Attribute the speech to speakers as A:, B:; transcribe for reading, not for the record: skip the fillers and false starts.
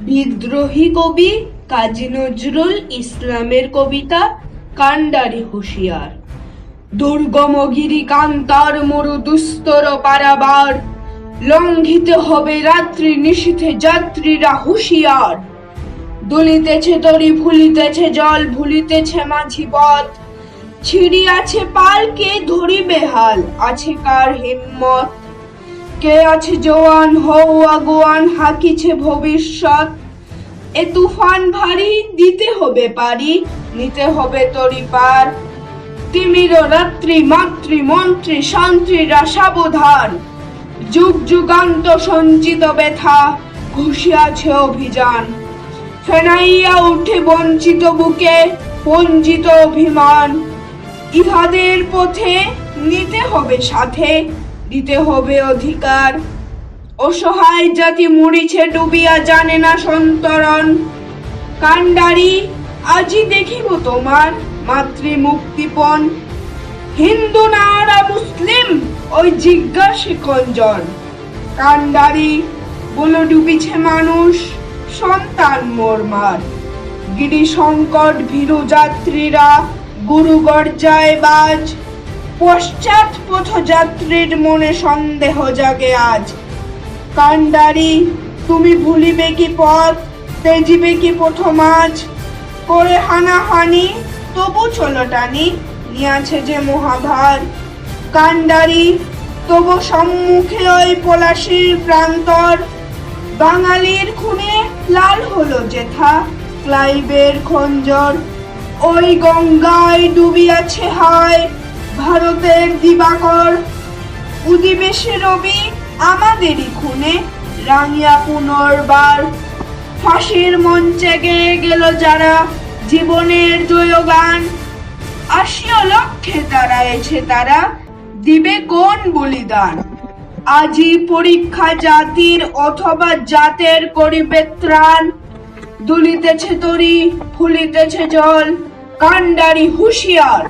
A: বিদ্রোহী কবি কাজী নজরুল ইসলামের কবিতা কান্ডারি হুঁশিয়ার। দুর্গম গিরিকান্তার মরু দুস্তর পারাবার, লঙ্ঘিতে হবে রাত্রি নিশীথে যাত্রীরা হুঁশিয়ার। দুলিতেছে তরি ভুলিতেছে জল, ভুলিতেছে মাঝি পথ, ছিড়িয়াছে পাল কে ধরিবে হাল, আছে কার হিম্মত। কে আছে জওয়ান হও আগুয়ান, হাকিছে ভবিষ্যৎ। এ তুফান ভারী দিতে হবে পারি, নিতে হবে তরি পার। তিমির রাত্রি মাতৃ মন্ত্রী শান্ত্রীরা সাবধান, যুগ যুগান্ত সঞ্চিত ব্যথা ঘুষিয়াছে অভিযান। ফেনাইয়া উঠে বঞ্চিত বুকে পঞ্জিত অভিমান, ইহাদের পথে নিতে হবে সাথে, দিতে হবে অধিকার। অসহায় জাতি মরিছে ডুবিয়া, জানে না সন্তরণ। কান্ডারি আজি দেখিব তোমার মাতৃ মুক্তিপণ। হিন্দু না মুসলিম ওই জিজ্ঞাসে কঞ্জন। কান্ডারি বলে ডুবিছে মানুষ, সন্তান মোরমার। গিরি সংকট ভীরু যাত্রীরা গুরু গর্জায় বাজ, পশ্চাৎ পথযাত্রীর মনে সন্দেহ জাগে আজ। কান্ডারি তুমি ভুলিবে কি পথ, তেজিবে কি প্রথমাজ। করে হানাহানি তবু চলো টানি, নিয়াছে যে মহাভার। কান্ডারি তবু সম্মুখে ওই পলাশির প্রান্তর, বাঙালির খুনে লাল হলো যেথা ক্লাইভের খঞ্জর। ওই গঙ্গায় ডুবিয়াছে হায় ভারতের দিবাকর, উদিবে সে রবি আমাদেরই খুনে রাঙিয়া পুনর্বার। ফাঁসির মঞ্চে গেয়ে গেল যারা জীবনের জয়গান, আসিও লক্ষ্যে দাঁড়ায়েছে তারা, দিবে কোন বলিদান। আজি পরীক্ষা জাতির অথবা জাতের করিবে ত্রাণ। দুলিতেছে তরি ফুলিতেছে জল, কান্ডারি হুঁশিয়ার।